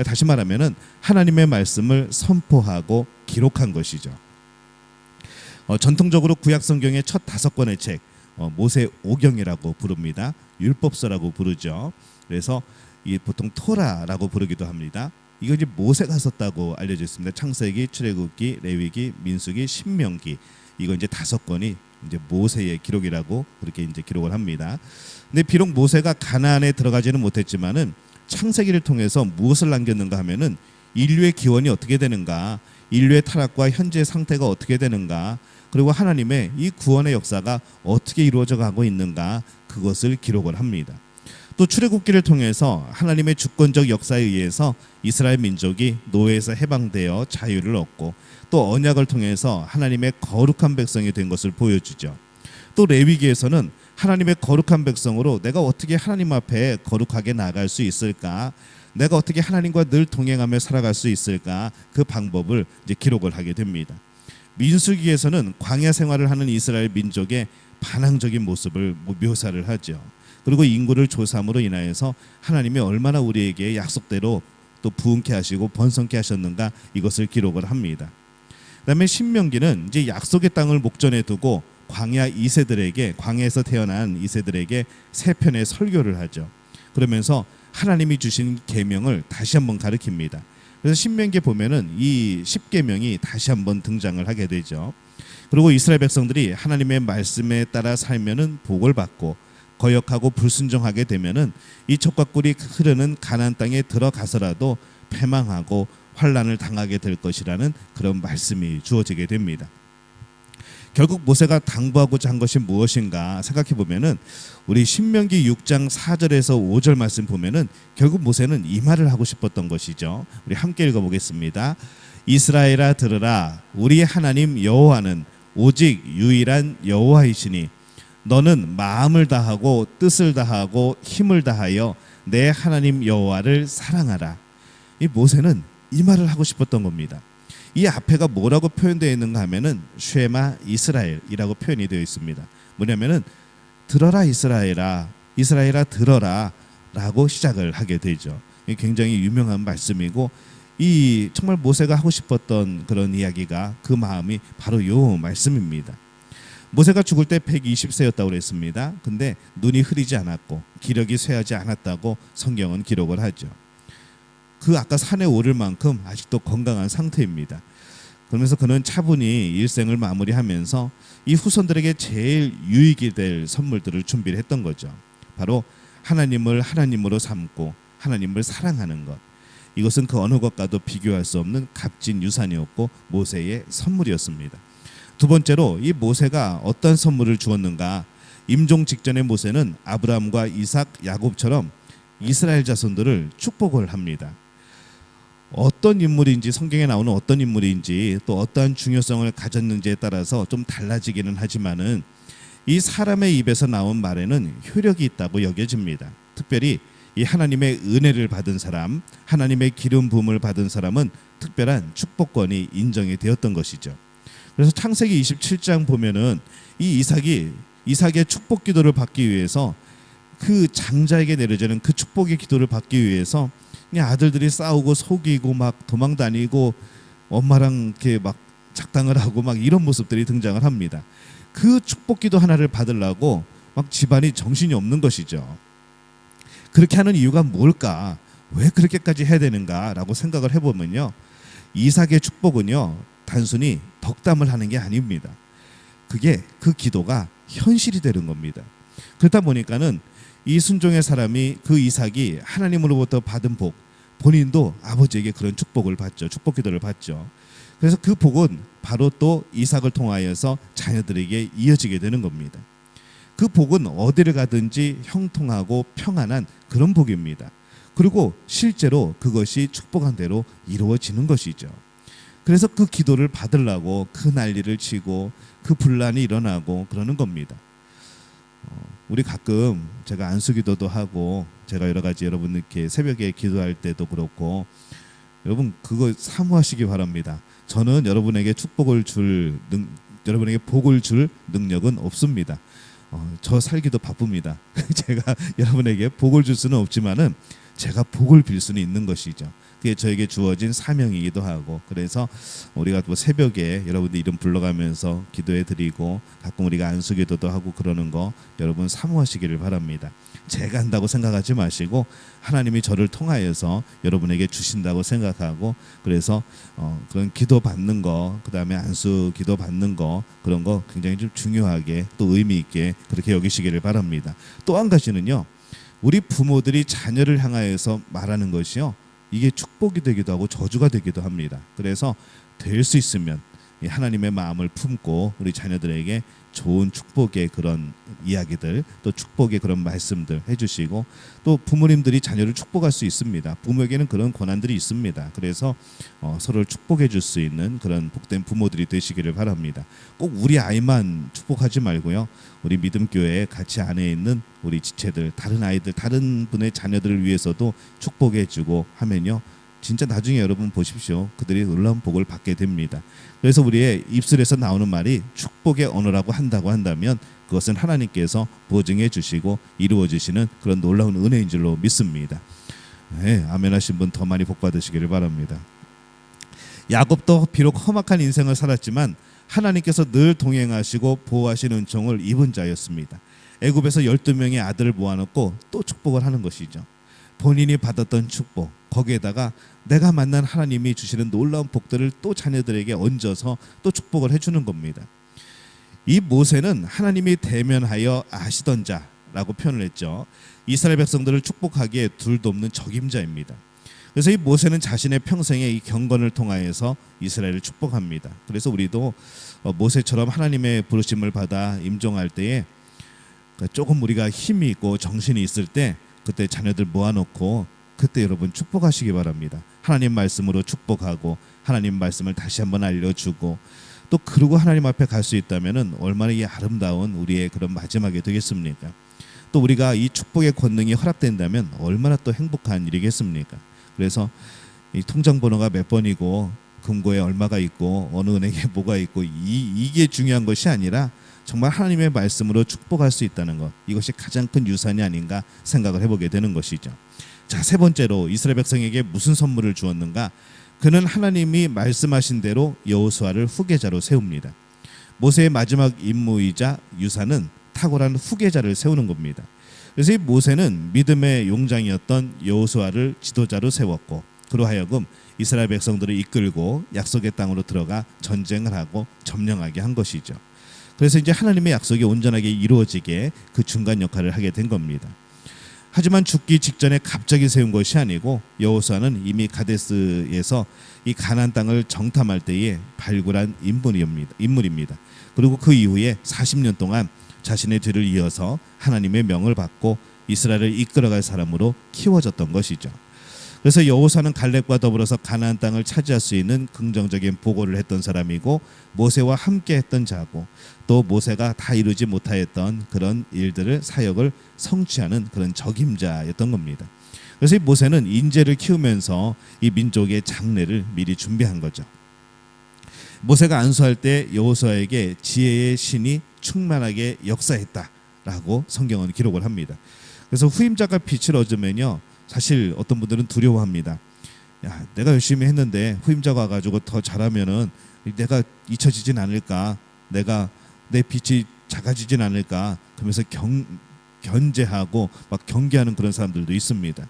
다시 말하면은 하나님의 말씀을 선포하고 기록한 것이죠. 전통적으로 구약 성경의 첫 5권의 책, 모세 오경이라고 부릅니다. 율법서라고 부르죠. 그래서 보통 토라라고 부르기도 합니다. 이거 이제 모세가 썼다고 알려져 있습니다. 창세기, 출애굽기, 레위기, 민수기, 신명기, 이거 이제 5권이 이제 모세의 기록이라고 그렇게 이제 기록을 합니다. 근데 비록 모세가 가나안에 들어가지는 못했지만은 창세기를 통해서 무엇을 남겼는가 하면은 인류의 기원이 어떻게 되는가, 인류의 타락과 현재 상태가 어떻게 되는가, 그리고 하나님의 이 구원의 역사가 어떻게 이루어져 가고 있는가, 그것을 기록을 합니다. 또 출애굽기를 통해서 하나님의 주권적 역사에 의해서 이스라엘 민족이 노예에서 해방되어 자유를 얻고 또 언약을 통해서 하나님의 거룩한 백성이 된 것을 보여주죠. 또 레위기에서는 하나님의 거룩한 백성으로 내가 어떻게 하나님 앞에 거룩하게 나아갈 수 있을까, 내가 어떻게 하나님과 늘 동행하며 살아갈 수 있을까, 그 방법을 이제 기록을 하게 됩니다. 민수기에서는 광야 생활을 하는 이스라엘 민족의 반항적인 모습을 묘사를 하죠. 그리고 인구를 조사함으로 인하여서 하나님이 얼마나 우리에게 약속대로 또 부흥케 하시고 번성케 하셨는가, 이것을 기록을 합니다. 그다음에 신명기는 이제 약속의 땅을 목전에 두고 광야 2세들에게, 광야에서 태어난 2세들에게 3편의 설교를 하죠. 그러면서 하나님이 주신 계명을 다시 한번 가르칩니다. 그래서 신명기에 보면은 이 10계명이 다시 한번 등장을 하게 되죠. 그리고 이스라엘 백성들이 하나님의 말씀에 따라 살면은 복을 받고 거역하고 불순종하게 되면은 이 젖과 꿀이 흐르는 가나안 땅에 들어가서라도 패망하고 환난을 당하게 될 것이라는 그런 말씀이 주어지게 됩니다. 결국 모세가 당부하고자 한 것이 무엇인가 생각해 보면은 우리 신명기 6장 4절에서 5절 말씀 보면은 결국 모세는 이 말을 하고 싶었던 것이죠. 우리 함께 읽어보겠습니다. 이스라엘아 들으라, 우리 하나님 여호와는 오직 유일한 여호와이시니 너는 마음을 다하고 뜻을 다하고 힘을 다하여 내 하나님 여호와를 사랑하라. 이 모세는 이 말을 하고 싶었던 겁니다. 이 앞에가 뭐라고 표현되어 있는가 하면은 쉐마 이스라엘이라고 표현이 되어 있습니다. 뭐냐면은 들어라 이스라엘아, 이스라엘아 들어라 라고 시작을 하게 되죠. 굉장히 유명한 말씀이고 이 정말 모세가 하고 싶었던 그런 이야기가, 그 마음이 바로 요 말씀입니다. 모세가 죽을 때 120세였다고 그랬습니다. 근데 눈이 흐리지 않았고 기력이 쇠하지 않았다고 성경은 기록을 하죠. 그 아까 산에 오를 만큼 아직도 건강한 상태입니다. 그러면서 그는 차분히 일생을 마무리하면서 이 후손들에게 제일 유익이 될 선물들을 준비를 했던 거죠. 바로 하나님을 하나님으로 삼고 하나님을 사랑하는 것. 이것은 그 어느 것과도 비교할 수 없는 값진 유산이었고 모세의 선물이었습니다. 두 번째로 이 모세가 어떤 선물을 주었는가? 임종 직전의 모세는 아브라함과 이삭, 야곱처럼 이스라엘 자손들을 축복을 합니다. 어떤 인물인지, 성경에 나오는 어떤 인물인지 또 어떠한 중요성을 가졌는지에 따라서 좀 달라지기는 하지만은 이 사람의 입에서 나온 말에는 효력이 있다고 여겨집니다. 특별히 이 하나님의 은혜를 받은 사람, 하나님의 기름 부음을 받은 사람은 특별한 축복권이 인정이 되었던 것이죠. 그래서 창세기 27장 보면은 이 이삭의 축복 기도를 받기 위해서 그 장자에게 내려지는 그 축복의 기도를 받기 위해서 그냥 아들들이 싸우고 속이고 막 도망 다니고 엄마랑 이렇게 막 작당을 하고 막 이런 모습들이 등장을 합니다. 그 축복 기도 하나를 받으려고 막 집안이 정신이 없는 것이죠. 그렇게 하는 이유가 뭘까? 왜 그렇게까지 해야 되는가라고 생각을 해보면요, 이삭의 축복은요 단순히 덕담을 하는 게 아닙니다. 그게 그 기도가 현실이 되는 겁니다. 그렇다 보니까는 이 순종의 사람이, 그 이삭이 하나님으로부터 받은 복, 본인도 아버지에게 그런 축복을 받죠. 축복 기도를 받죠. 그래서 그 복은 바로 또 이삭을 통하여서 자녀들에게 이어지게 되는 겁니다. 그 복은 어디를 가든지 형통하고 평안한 그런 복입니다. 그리고 실제로 그것이 축복한 대로 이루어지는 것이죠. 그래서 그 기도를 받으려고 그 난리를 치고 그 분란이 일어나고 그러는 겁니다. 우리 가끔 제가 안수기도도 하고 제가 여러 가지 여러분들께 새벽에 기도할 때도 그렇고, 여러분 그거 사모하시기 바랍니다. 저는 여러분에게 여러분에게 복을 줄 능력은 없습니다. 저 살기도 바쁩니다. 제가 여러분에게 복을 줄 수는 없지만은 제가 복을 빌 수는 있는 것이죠. 그게 저에게 주어진 사명이기도 하고, 그래서 우리가 또 새벽에 여러분들 이름 불러가면서 기도해드리고 가끔 우리가 안수기도도 하고 그러는 거 여러분 사모하시기를 바랍니다. 제가 한다고 생각하지 마시고 하나님이 저를 통하여서 여러분에게 주신다고 생각하고, 그래서 그런 기도 받는 거, 그 다음에 안수 기도 받는 거, 그런 거 굉장히 좀 중요하게 또 의미 있게 그렇게 여기시기를 바랍니다. 또 한 가지는요, 우리 부모들이 자녀를 향하여서 말하는 것이요, 이게 축복이 되기도 하고 저주가 되기도 합니다. 그래서 될 수 있으면 하나님의 마음을 품고 우리 자녀들에게 좋은 축복의 그런 이야기들, 또 축복의 그런 말씀들 해주시고, 또 부모님들이 자녀를 축복할 수 있습니다. 부모에게는 그런 권한들이 있습니다. 그래서 서로를 축복해 줄 수 있는 그런 복된 부모들이 되시기를 바랍니다. 꼭 우리 아이만 축복하지 말고요, 우리 믿음교회 같이 안에 있는 우리 지체들, 다른 아이들, 다른 분의 자녀들을 위해서도 축복해 주고 하면요, 진짜 나중에 여러분 보십시오, 그들이 놀라운 복을 받게 됩니다. 그래서 우리의 입술에서 나오는 말이 축복의 언어라고 한다고 한다면 그것은 하나님께서 보증해 주시고 이루어 주시는 그런 놀라운 은혜인 줄로 믿습니다. 네, 아멘 하신 분 더 많이 복 받으시기를 바랍니다. 야곱도 비록 험악한 인생을 살았지만 하나님께서 늘 동행하시고 보호하시는 은총을 입은 자였습니다. 애굽에서 12명의 아들을 모아놓고 또 축복을 하는 것이죠. 본인이 받았던 축복, 거기에다가 내가 만난 하나님이 주시는 놀라운 복들을 또 자녀들에게 얹어서 또 축복을 해주는 겁니다. 이 모세는 하나님이 대면하여 아시던 자라고 표현을 했죠. 이스라엘 백성들을 축복하기에 둘도 없는 적임자입니다. 그래서 이 모세는 자신의 평생의 이 경건을 통하여서 이스라엘을 축복합니다. 그래서 우리도 모세처럼 하나님의 부르심을 받아 임종할 때에 조금 우리가 힘이 있고 정신이 있을 때 그때 자녀들 모아놓고 그때 여러분 축복하시기 바랍니다. 하나님 말씀으로 축복하고 하나님 말씀을 다시 한번 알려주고, 또 그러고 하나님 앞에 갈 수 있다면은 얼마나 이 아름다운 우리의 그런 마지막이 되겠습니까? 또 우리가 이 축복의 권능이 허락된다면 얼마나 또 행복한 일이겠습니까? 그래서 이 통장 번호가 몇 번이고 금고에 얼마가 있고 어느 은행에 뭐가 있고 이게 중요한 것이 아니라 정말 하나님의 말씀으로 축복할 수 있다는 것, 이것이 가장 큰 유산이 아닌가 생각을 해보게 되는 것이죠. 자, 세 번째로 이스라엘 백성에게 무슨 선물을 주었는가? 그는 하나님이 말씀하신 대로 여호수아를 후계자로 세웁니다. 모세의 마지막 임무이자 유산은 탁월한 후계자를 세우는 겁니다. 그래서 이 모세는 믿음의 용장이었던 여호수아를 지도자로 세웠고 그로 하여금 이스라엘 백성들을 이끌고 약속의 땅으로 들어가 전쟁을 하고 점령하게 한 것이죠. 그래서 이제 하나님의 약속이 온전하게 이루어지게 그 중간 역할을 하게 된 겁니다. 하지만 죽기 직전에 갑자기 세운 것이 아니고 여호수아는 이미 가데스에서 이 가나안 땅을 정탐할 때에 발굴한 인물입니다. 그리고 그 이후에 40년 동안 자신의 뒤를 이어서 하나님의 명을 받고 이스라엘을 이끌어갈 사람으로 키워졌던 것이죠. 그래서 여호수아는 갈렙과 더불어서 가나안 땅을 차지할 수 있는 긍정적인 보고를 했던 사람이고 모세와 함께 했던 자고 또 모세가 다 이루지 못하였던 그런 일들을 사역을 성취하는 그런 적임자였던 겁니다. 그래서 이 모세는 인재를 키우면서 이 민족의 장래를 미리 준비한 거죠. 모세가 안수할 때 여호수아에게 지혜의 신이 충만하게 역사했다라고 성경은 기록을 합니다. 그래서 후임자가 빛을 얻으면요 사실 어떤 분들은 두려워합니다. 야, 내가 열심히 했는데 후임자가 와가지고 더 잘하면은 내가 잊혀지진 않을까, 내가 내 빛이 작아지진 않을까, 그러면서 견제하고 막 경계하는 그런 사람들도 있습니다.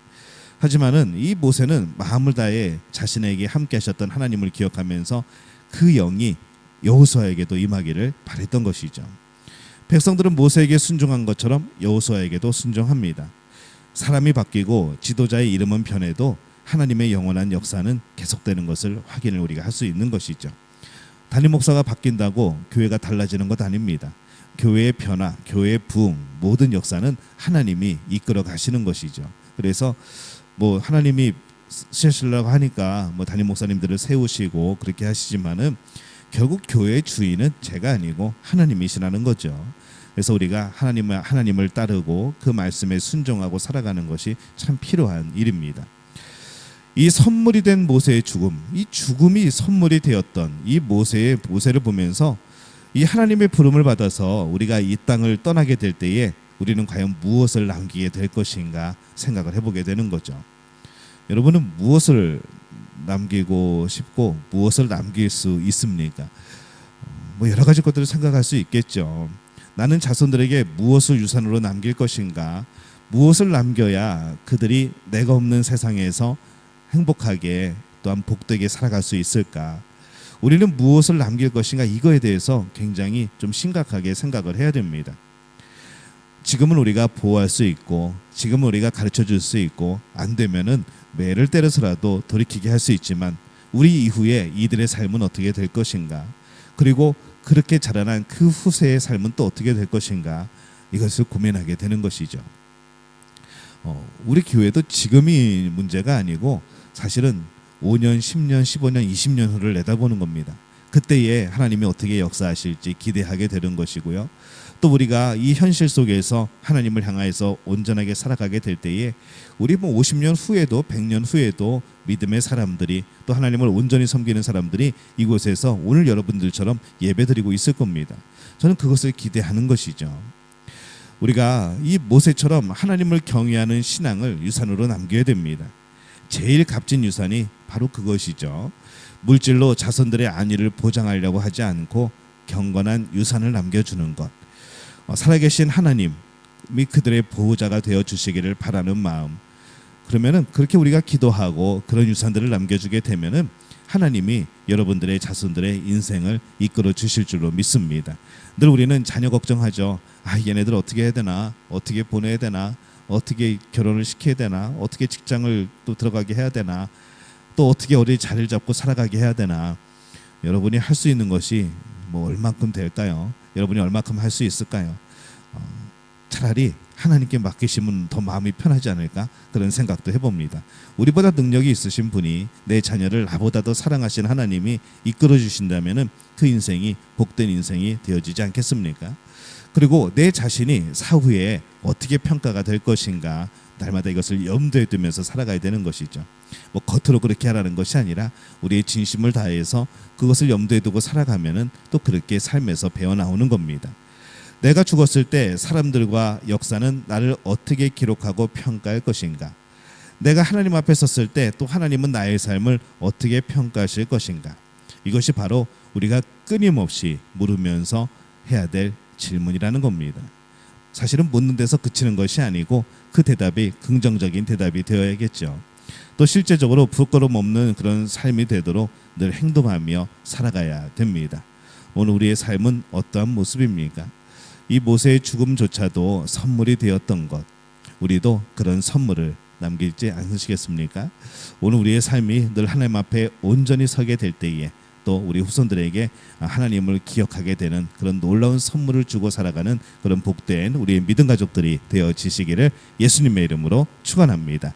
하지만은 이 모세는 마음을 다해 자신에게 함께하셨던 하나님을 기억하면서 그 영이 여호수아에게도 임하기를 바랬던 것이죠. 백성들은 모세에게 순종한 것처럼 여호수아에게도 순종합니다. 사람이 바뀌고 지도자의 이름은 변해도 하나님의 영원한 역사는 계속되는 것을 확인을 우리가 할 수 있는 것이죠. 담임 목사가 바뀐다고 교회가 달라지는 것 아닙니다. 교회의 변화, 교회의 부흥, 모든 역사는 하나님이 이끌어 가시는 것이죠. 그래서 뭐 하나님이 쓰시려고 하니까 뭐 담임 목사님들을 세우시고 그렇게 하시지만은 결국 교회의 주인은 제가 아니고 하나님이시라는 거죠. 그래서 우리가 하나님을 따르고 그 말씀에 순종하고 살아가는 것이 참 필요한 일입니다. 이 선물이 된 모세의 죽음, 이 죽음이 선물이 되었던 이 모세를 보면서 이 하나님의 부름을 받아서 우리가 이 땅을 떠나게 될 때에 우리는 과연 무엇을 남기게 될 것인가 생각을 해보게 되는 거죠. 여러분은 무엇을 남기고 싶고 무엇을 남길 수 있습니까? 뭐 여러 가지 것들을 생각할 수 있겠죠. 나는 자손들에게 무엇을 유산으로 남길 것인가? 무엇을 남겨야 그들이 내가 없는 세상에서 행복하게 또한 복되게 살아갈 수 있을까? 우리는 무엇을 남길 것인가? 이거에 대해서 굉장히 좀 심각하게 생각을 해야 됩니다. 지금은 우리가 보호할 수 있고 지금은 우리가 가르쳐 줄 수 있고 안 되면은 매를 때려서라도 돌이키게 할 수 있지만 우리 이후에 이들의 삶은 어떻게 될 것인가? 그리고 그렇게 자라난 그 후세의 삶은 또 어떻게 될 것인가? 이것을 고민하게 되는 것이죠. 우리 교회도 지금이 문제가 아니고 사실은 5년, 10년, 15년, 20년 후를 내다보는 겁니다. 그때에 하나님이 어떻게 역사하실지 기대하게 되는 것이고요. 또 우리가 이 현실 속에서 하나님을 향하여서 온전하게 살아가게 될 때에 우리 뭐 50년 후에도 100년 후에도 믿음의 사람들이 또 하나님을 온전히 섬기는 사람들이 이곳에서 오늘 여러분들처럼 예배드리고 있을 겁니다. 저는 그것을 기대하는 것이죠. 우리가 이 모세처럼 하나님을 경외하는 신앙을 유산으로 남겨야 됩니다. 제일 값진 유산이 바로 그것이죠. 물질로 자손들의 안위를 보장하려고 하지 않고 경건한 유산을 남겨주는 것. 살아계신 하나님이 그들의 보호자가 되어 주시기를 바라는 마음. 그러면은 그렇게 우리가 기도하고 그런 유산들을 남겨주게 되면은 하나님이 여러분들의 자손들의 인생을 이끌어 주실 줄로 믿습니다. 늘 우리는 자녀 걱정하죠. 얘네들 어떻게 해야 되나, 어떻게 보내야 되나, 어떻게 결혼을 시켜야 되나, 어떻게 직장을 또 들어가게 해야 되나, 또 어떻게 어디 자리를 잡고 살아가게 해야 되나. 여러분이 할 수 있는 것이 뭐 얼만큼 될까요? 여러분이 얼만큼 할 수 있을까요? 차라리 하나님께 맡기시면 더 마음이 편하지 않을까 그런 생각도 해봅니다. 우리보다 능력이 있으신 분이 내 자녀를 나보다 더 사랑하시는 하나님이 이끌어 주신다면은 그 인생이 복된 인생이 되어지지 않겠습니까? 그리고 내 자신이 사후에 어떻게 평가가 될 것인가 날마다 이것을 염두에 두면서 살아가야 되는 것이죠. 뭐 겉으로 그렇게 하라는 것이 아니라 우리의 진심을 다해서 그것을 염두에 두고 살아가면은 또 그렇게 삶에서 배워 나오는 겁니다. 내가 죽었을 때 사람들과 역사는 나를 어떻게 기록하고 평가할 것인가? 내가 하나님 앞에 섰을 때 또 하나님은 나의 삶을 어떻게 평가하실 것인가? 이것이 바로 우리가 끊임없이 물으면서 해야 될 질문이라는 겁니다. 사실은 묻는 데서 그치는 것이 아니고 그 대답이 긍정적인 대답이 되어야겠죠. 또 실제적으로 부끄러움 없는 그런 삶이 되도록 늘 행동하며 살아가야 됩니다. 오늘 우리의 삶은 어떠한 모습입니까? 이 모세의 죽음조차도 선물이 되었던 것, 우리도 그런 선물을 남기지 않으시겠습니까? 오늘 우리의 삶이 늘 하나님 앞에 온전히 서게 될 때에 또 우리 후손들에게 하나님을 기억하게 되는 그런 놀라운 선물을 주고 살아가는 그런 복된 우리의 믿음 가족들이 되어지시기를 예수님의 이름으로 축원합니다.